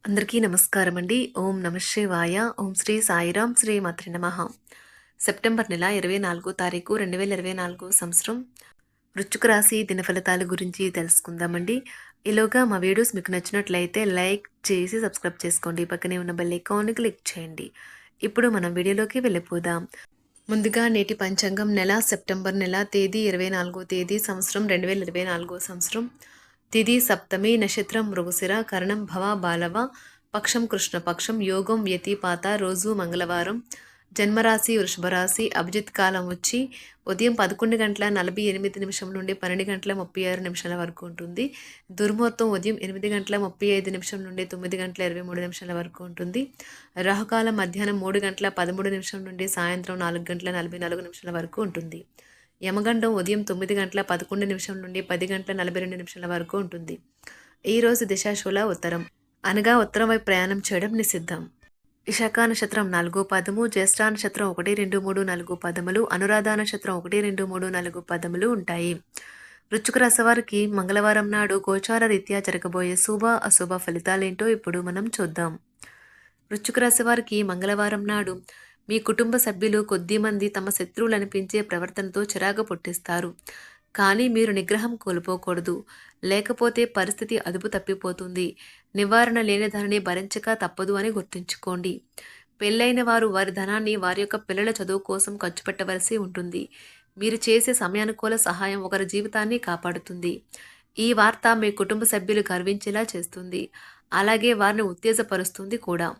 అందరికీ నమస్కారం అండి. ఓం నమ శివాయ. ఓం శ్రీ సాయిరాం శ్రీ మాత్రే నమః. సెప్టెంబర్ నెల 24 తారీఖు 2024 సంవత్సరం వృశ్చిక రాశి దినఫలితాల గురించి తెలుసుకుందామండి. ఈలోగా మా వీడియోస్ మీకు నచ్చినట్లయితే లైక్ చేసి సబ్స్క్రైబ్ చేసుకోండి. పక్కనే ఉన్న బెల్ ఐకాన్ని క్లిక్ చేయండి. ఇప్పుడు మనం వీడియోలోకి వెళ్ళిపోదాం. ముందుగా నేటి పంచాంగం నెల సెప్టెంబర్ నెల తేదీ 24 తేదీ సంవత్సరం 2024 సంవత్సరం తిథి సప్తమి, నక్షత్రం మృగశిర, కరణం భవ బాలవ, పక్షం కృష్ణపక్షం, యోగం వ్యతిపాత, రోజు మంగళవారం, జన్మరాశి వృషభరాశి, అభిజిత్ కాలం వచ్చి ఉదయం 11:48 నుండి 12:36 వరకు ఉంటుంది. దుర్ముహూర్తం ఉదయం 8:35 నుండి 9:23 వరకు ఉంటుంది. రాహుకాలం మధ్యాహ్నం 3:13 నుండి సాయంత్రం 4:44 వరకు ఉంటుంది. యమగండం ఉదయం 9:11 నుండి 10:42 వరకు ఉంటుంది. ఈరోజు దిశాశూల ఉత్తరం అనగా ఉత్తరం వైపు ప్రయాణం చేయడం నిషిద్ధం. విశాఖ నక్షత్రం 4 పదము, జ్యేష్ఠ నక్షత్రం 1, 2, 3, 4 పదములు, అనురాధ నక్షత్రం 1, 2, 3, 4 పదములు ఉంటాయి. వృశ్చిక రాశి వారికి మంగళవారం నాడు గోచార రీత్యా జరగబోయే శుభ అశుభ ఫలితాలేంటో ఇప్పుడు మనం చూద్దాం. వృశ్చిక రాశి వారికి మంగళవారం నాడు మీ కుటుంబ సభ్యులు కొద్దిమంది తమ శత్రువులు అనిపించే ప్రవర్తనతో చిరాకు పుట్టిస్తారు. కానీ మీరు నిగ్రహం కోల్పోకూడదు, లేకపోతే పరిస్థితి అదుపు తప్పిపోతుంది. నివారణ లేని దానిని భరించక తప్పదు అని గుర్తుంచుకోండి. పెళ్ళైన వారు వారి ధనాన్ని వారి యొక్క పిల్లల చదువు కోసం ఖర్చు పెట్టవలసి ఉంటుంది. మీరు చేసే సమయానుకూల సహాయం ఒకరి జీవితాన్ని కాపాడుతుంది. ఈ వార్త మీ కుటుంబ సభ్యులు గర్వించేలా చేస్తుంది, అలాగే వారిని ఉత్తేజపరుస్తుంది కూడా.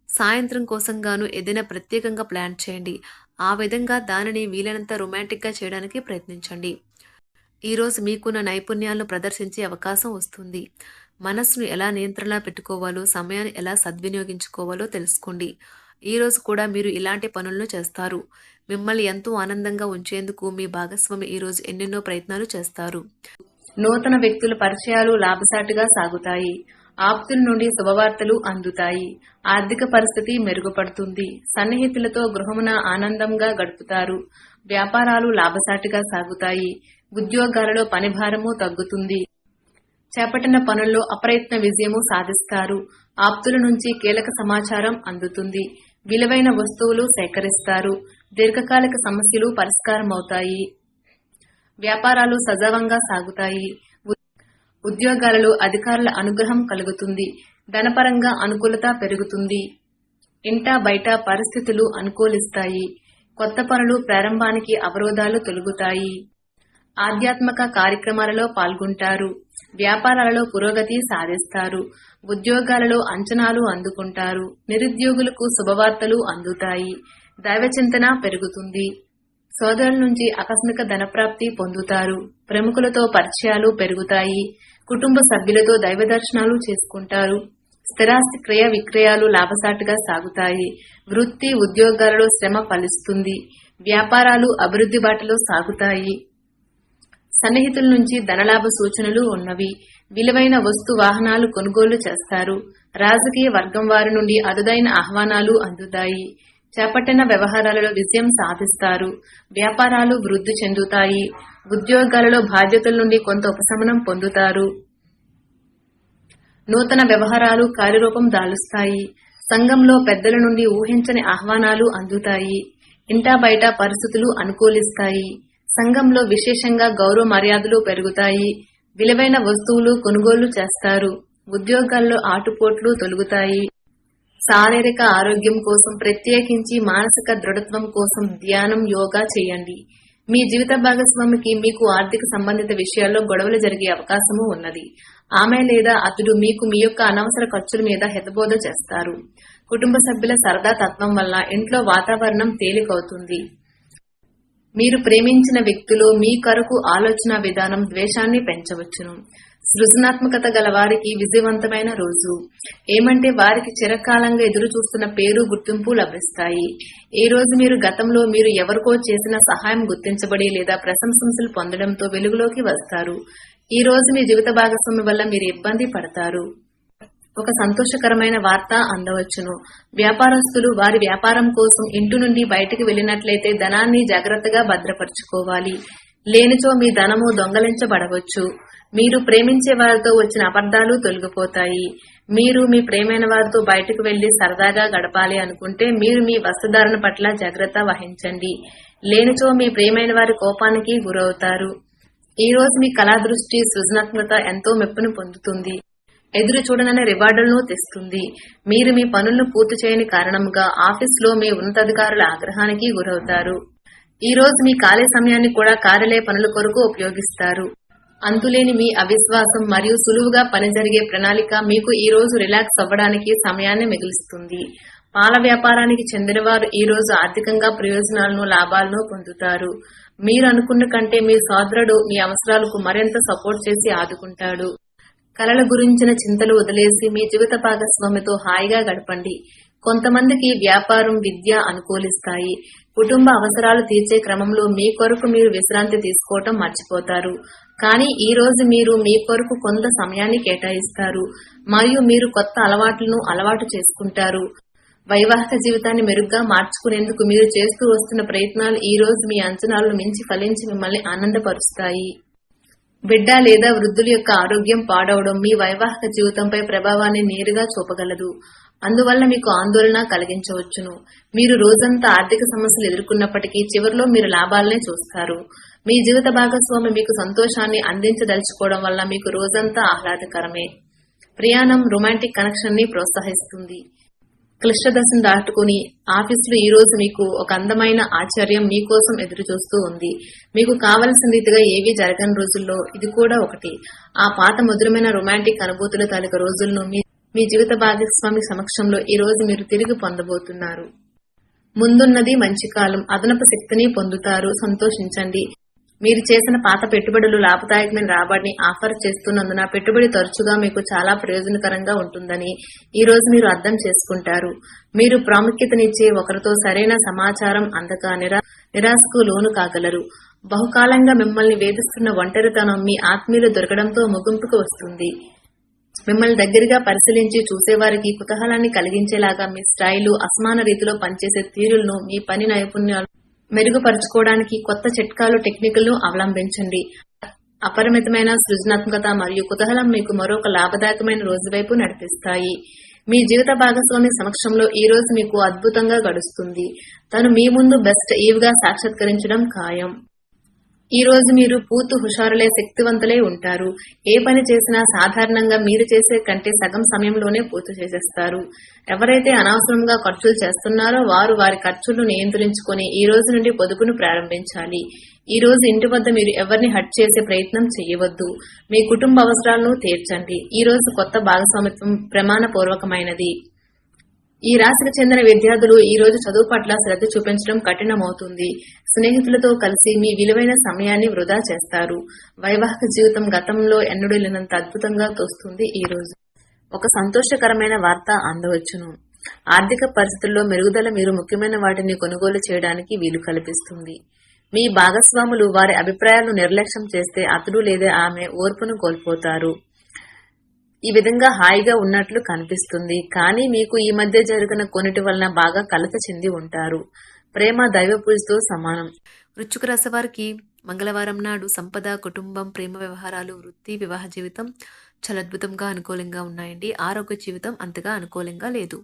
సాయంత్రం కోసం గాను ఏదైనా ప్రత్యేకంగా ప్లాన్ చేయండి. ఆ విధంగా దానిని వీలైనంత రొమాంటిక్గా చేయడానికి ప్రయత్నించండి. ఈరోజు మీకున్న నైపుణ్యాలను ప్రదర్శించే అవకాశం వస్తుంది. మనస్సును ఎలా నియంత్రణ పెట్టుకోవాలో, సమయాన్ని ఎలా సద్వినియోగించుకోవాలో తెలుసుకోండి. ఈరోజు కూడా మీరు ఇలాంటి పనులను చేస్తారు. మిమ్మల్ని ఎంతో ఆనందంగా ఉంచేందుకు మీ భాగస్వామి ఈరోజు ఎన్నెన్నో ప్రయత్నాలు చేస్తారు. నూతన వ్యక్తుల పరిచయాలు లాభసాటిగా సాగుతాయి. ఆప్తుల నుండి శుభవార్తలు అందుతాయి. ఆర్థిక పరిస్థితి మెరుగుపడుతుంది. సన్నిహితులతో గృహమున ఆనందంగా గడుపుతారు. వ్యాపారాలు లాభసాటిగా సాగుతాయి. ఉద్యోగాలలో పనిభారము తగ్గుతుంది. చేపట్టిన పనుల్లో అప్రయత్న విజయము సాధిస్తారు. ఆప్తుల నుంచి కీలక సమాచారం అందుతుంది. విలువైన వస్తువులు సేకరిస్తారు. దీర్ఘకాలిక సమస్యలు పరిష్కారమవుతాయి. వ్యాపారాలు సజావంగా సాగుతాయి. ఉద్యోగాలలో అధికారుల అనుగ్రహం కలుగుతుంది. ధనపరంగా అనుకూలత పెరుగుతుంది. ఇంట బయట పరిస్థితులు అనుకూలిస్తాయి. కొత్త పనులు ప్రారంభానికి అవరోధాలు తొలగుతాయి. ఆధ్యాత్మిక కార్యక్రమాలలో పాల్గొంటారు. వ్యాపారాలలో పురోగతి సాధిస్తారు. ఉద్యోగాలలో అంచనాలు అందుకుంటారు. నిరుద్యోగులకు శుభవార్తలు అందుతాయి. దైవచింతన పెరుగుతుంది. సోదరుల నుంచి ఆకస్మిక ధనప్రాప్తి పొందుతారు. ప్రముఖులతో పరిచయాలు పెరుగుతాయి. కుటుంబ సభ్యులతో దైవ దర్శనాలు చేసుకుంటారు. స్థిరాస్తి క్రయ విక్రయాలు లాభసాటిగా సాగుతాయి. వృత్తి ఉద్యోగాలలో శ్రమ ఫలిస్తుంది. వ్యాపారాలు అభివృద్ధి బాటలో సాగుతాయి. సన్నిహితుల నుంచి ధనలాభ సూచనలు ఉన్నవి. విలువైన వస్తు వాహనాలు కొనుగోలు చేస్తారు. రాజకీయ వర్గం వారి నుండి అరుదైన ఆహ్వానాలు అందుతాయి. చేపట్టిన వ్యవహారాలలో విజయం సాధిస్తారు. వ్యాపారాలు వృద్ధి చెందుతాయి. ఉద్యోగాలలో బాధ్యతల నుండి కొంత ఉపశమనం పొందుతారు. నూతన వ్యవహారాలు కార్యరూపం దాలుస్తాయి. సంఘంలో పెద్దల నుండి ఊహించని ఆహ్వానాలు అందుతాయి. ఇంటా బయట పరిస్థితులు అనుకూలిస్తాయి. సంఘంలో విశేషంగా గౌరవ మర్యాదలు పెరుగుతాయి. విలువైన వస్తువులు కొనుగోలు చేస్తారు. ఉద్యోగాల్లో ఆటుపోట్లు తొలగుతాయి. శారీరక ఆరోగ్యం కోసం, ప్రత్యేకించి మానసిక దృఢత్వం కోసం ధ్యానం, యోగా చేయండి. మీ జీవిత భాగస్వామికి మీకు ఆర్థిక సంబంధిత విషయాల్లో గొడవలు జరిగే అవకాశము ఉన్నది. ఆమె లేదా అతడు మీకు మీ యొక్క అనవసర ఖర్చుల మీద హితబోధ చేస్తారు. కుటుంబ సభ్యుల సరదా తత్వం వల్ల ఇంట్లో వాతావరణం తేలికవుతుంది. మీరు ప్రేమించిన వ్యక్తులు మీ కొరకు ఆలోచన విధానం ద్వేషాన్ని పెంచవచ్చును. సృజనాత్మకత గల వారికి విజయవంతమైన రోజు. ఏమంటే వారికి చిరకాలంగా ఎదురు చూస్తున్న పేరు, గుర్తింపు లభిస్తాయి. ఈ రోజు మీరు గతంలో మీరు ఎవరికో చేసిన సహాయం గుర్తించబడి లేదా ప్రశంసలు పొందడంతో వెలుగులోకి వస్తారు. ఈ రోజు మీ జీవిత భాగస్వామి వల్ల మీరు ఇబ్బంది పడతారు. ఒక సంతోషకరమైన వార్త అందవచ్చును. వ్యాపారస్తులు వారి వ్యాపారం కోసం ఇంటి నుండి బయటకు వెళ్లినట్లయితే ధనాన్ని జాగ్రత్తగా భద్రపరుచుకోవాలి. లేనిచో మీ ధనము దొంగలించబడవచ్చు. మీరు ప్రేమించే వారితో వచ్చిన అబద్ధాలు తొలగిపోతాయి. మీరు మీ ప్రియమైన వారితో బయటకు వెళ్లి సరదాగా గడపాలి అనుకుంటే మీరు మీ వస్త్రధారణ పట్ల జాగ్రత్త వహించండి. లేనిచో మీ ప్రియమైన వారి కోపానికి గురవుతారు. ఈ రోజు మీ కళా దృష్టి, సృజనాత్మకత ఎంతో మెప్పును పొందుతుంది. ఎదురు చూడననే రివార్డులను తెస్తుంది. మీరు మీ పనులను పూర్తి చేయని కారణంగా ఆఫీసులో మీ ఉన్నతాధికారుల ఆగ్రహానికి గురవుతారు. ఈ రోజు మీ ఖాళీ సమయాన్ని కూడా కార్యాలయ పనుల కొరకు ఉపయోగిస్తారు. అంతులేని మీ అవిశ్వాసం మరియు సులువుగా పని జరిగే ప్రణాళిక మీకు ఈ రోజు రిలాక్స్ అవ్వడానికి సమయాన్ని మిగులుస్తుంది. పాల వ్యాపారానికి చెందిన వారు ఈ రోజు ఆర్థికంగా ప్రయోజనాలను, లాభాలను పొందుతారు. మీరు అనుకున్న కంటే మీ సోదరుడు మీ అవసరాలకు మరింత సపోర్ట్ చేసి ఆదుకుంటాడు. కలల గురించిన చింతలు వదిలేసి మీ జీవిత భాగస్వామితో హాయిగా గడపండి. కొంతమందికి వ్యాపారం, విద్య అనుకూలిస్తాయి. కుటుంబ అవసరాలు తీర్చే క్రమంలో మీ కొరకు మీరు విశ్రాంతి తీసుకోవటం మర్చిపోతారు. కానీ ఈ రోజు మీరు మీ కొరకు కొంత సమయాన్ని కేటాయిస్తారు మరియు మీరు కొత్త అలవాట్లను అలవాటు చేసుకుంటారు. వైవాహిక జీవితాన్ని మెరుగ్గా మార్చుకునేందుకు మీరు చేస్తూ వస్తున్న ప్రయత్నాలు ఈ రోజు మీ అంచనాలను మించి ఫలించి మిమ్మల్ని ఆనందపరుస్తాయి. బిడ్డ లేదా వృద్ధుల యొక్క ఆరోగ్యం పాడవడం మీ వైవాహిక జీవితంపై ప్రభావాన్ని నేరుగా చూపగలదు. అందువల్ల మీకు ఆందోళన కలిగించవచ్చును. మీరు రోజంతా ఆర్థిక సమస్యలు ఎదుర్కొన్నప్పటికీ చివరిలో మీరు లాభాలనే చూస్తారు. మీ జీవిత భాగస్వామి మీకు సంతోషాన్ని అందించదలుచుకోవడం వల్ల మీకు రోజంతా ఆహ్లాదకరమే. ప్రయాణం రొమాంటిక్ కనెక్షన్ ని ప్రోత్సహిస్తుంది. క్లిష్ట దశను దాటుకుని ఆఫీసులో ఈ రోజు మీకు ఒక అందమైన ఆశ్చర్యం మీకోసం ఎదురు చూస్తూ ఉంది. మీకు కావలసిన రీతిగా ఏవీ జరగని రోజుల్లో ఇది కూడా ఒకటి. ఆ పాత మధురమైన రొమాంటిక్ అనుభూతుల తాలూకు రోజులను మీ జీవిత భాగస్వామి సమక్షంలో ఈ రోజు మీరు తిరిగి పొందబోతున్నారు. ముందున్నది మంచి కాలం. అదనపు శక్తిని పొందుతారు. సంతోషించండి. మీరు చేసిన పాత పెట్టుబడులు లాభదాయకమైన రాబడిని ఆఫర్ చేస్తున్నందున పెట్టుబడి తరచుగా మీకు చాలా ప్రయోజనకరంగా ఉంటుందని ఈ రోజు మీరు అర్థం చేసుకుంటారు. మీరు ప్రాముఖ్యతనిచ్చే ఒకరితో సరైన సమాచారం అందక నిరాశకు లోను కాగలరు. బహుకాలంగా మిమ్మల్ని వేధిస్తున్న ఒంటరితనం మీ ఆత్మీయులు దొరకడంతో ముగింపుకు వస్తుంది. మిమ్మల్ని దగ్గరగా పరిశీలించి చూసేవారికి కుతూహలాన్ని కలిగించేలాగా మీ స్టైలు, అసమాన రీతిలో పనిచేసే తీరులను, మీ పని నైపుణ్యాలు మెరుగుపరుచుకోవడానికి కొత్త చిట్కాలు, టెక్నికలను అవలంబించండి. అపరిమితమైన సృజనాత్మకత మరియు కుతూహలం మీకు మరొక లాభదాయకమైన రోజు వైపు నడిపిస్తాయి. మీ జీవిత భాగస్వామి సమక్షంలో ఈ రోజు మీకు అద్భుతంగా గడుస్తుంది. తను మీ ముందు బెస్ట్ ఈవ్ గా సాక్షాత్కరించడం ఖాయం. ఈ రోజు మీరు పూర్తి హుషారులై శక్తివంతులై ఉంటారు. ఏ పని చేసినా సాధారణంగా మీరు చేసే కంటే సగం సమయంలోనే పూర్తి చేసేస్తారు. ఎవరైతే అనవసరంగా ఖర్చులు చేస్తున్నారో వారు వారి ఖర్చులను నియంత్రించుకొని ఈ రోజు నుండి పొదుపును ప్రారంభించాలి. ఈ రోజు ఇంటి వద్ద మీరు ఎవరిని హర్ట్ చేసే ప్రయత్నం చేయవద్దు. మీ కుటుంబ అవసరాలను తీర్చండి. ఈ రోజు కొత్త భాగస్వామిత్వం ప్రమాణపూర్వకమైనది. ఈ రాశికి చెందిన విద్యార్థులు ఈ రోజు చదువు పట్ల శ్రద్ధ చూపించడం కఠినమవుతుంది. స్నేహితులతో కలిసి మీ విలువైన సమయాన్ని వృధా చేస్తారు. వైవాహిక జీవితం గతంలో ఎన్నడూ లేనంత అద్భుతంగా తోస్తుంది. ఈ రోజు ఒక సంతోషకరమైన వార్త అందవచ్చును. ఆర్థిక పరిస్థితుల్లో మెరుగుదల మీరు ముఖ్యమైన వాటిని కొనుగోలు చేయడానికి వీలు కల్పిస్తుంది. మీ భాగస్వాములు వారి అభిప్రాయాలను నిర్లక్ష్యం చేస్తే అతడు లేదా ఆమె ఓర్పును కోల్పోతారు. ఈ విధంగా హాయిగా ఉన్నట్లు కనిపిస్తుంది. కానీ మీకు ఈ మధ్య జరిగిన కొన్నిటి వలన బాగా కలత చెంది ఉంటారు. ప్రేమ దైవ పూజతో సమానం. వృశ్చిక రాశి వారికి మంగళవారం నాడు సంపద, కుటుంబం, ప్రేమ వ్యవహారాలు, వృత్తి, వివాహ జీవితం చాలా అద్భుతంగా అనుకూలంగా ఉన్నాయండి. ఆరోగ్య జీవితం అంతగా అనుకూలంగా లేదు.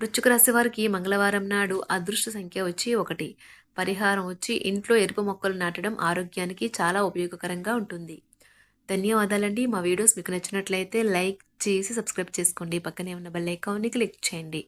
వృశ్చిక రాశి వారికి మంగళవారం నాడు అదృష్ట సంఖ్య వచ్చి 1. పరిహారం వచ్చి ఇంట్లో ఎరుపు మొక్కలు నాటడం ఆరోగ్యానికి చాలా ఉపయోగకరంగా ఉంటుంది. ధన్యవాదాలండి. మా వీడియోస్ మీకు నచ్చినట్లయితే లైక్ చేసి సబ్స్క్రైబ్ చేసుకోండి. పక్కనే ఉన్న బెల్ ఐకాన్ని క్లిక్ చేయండి.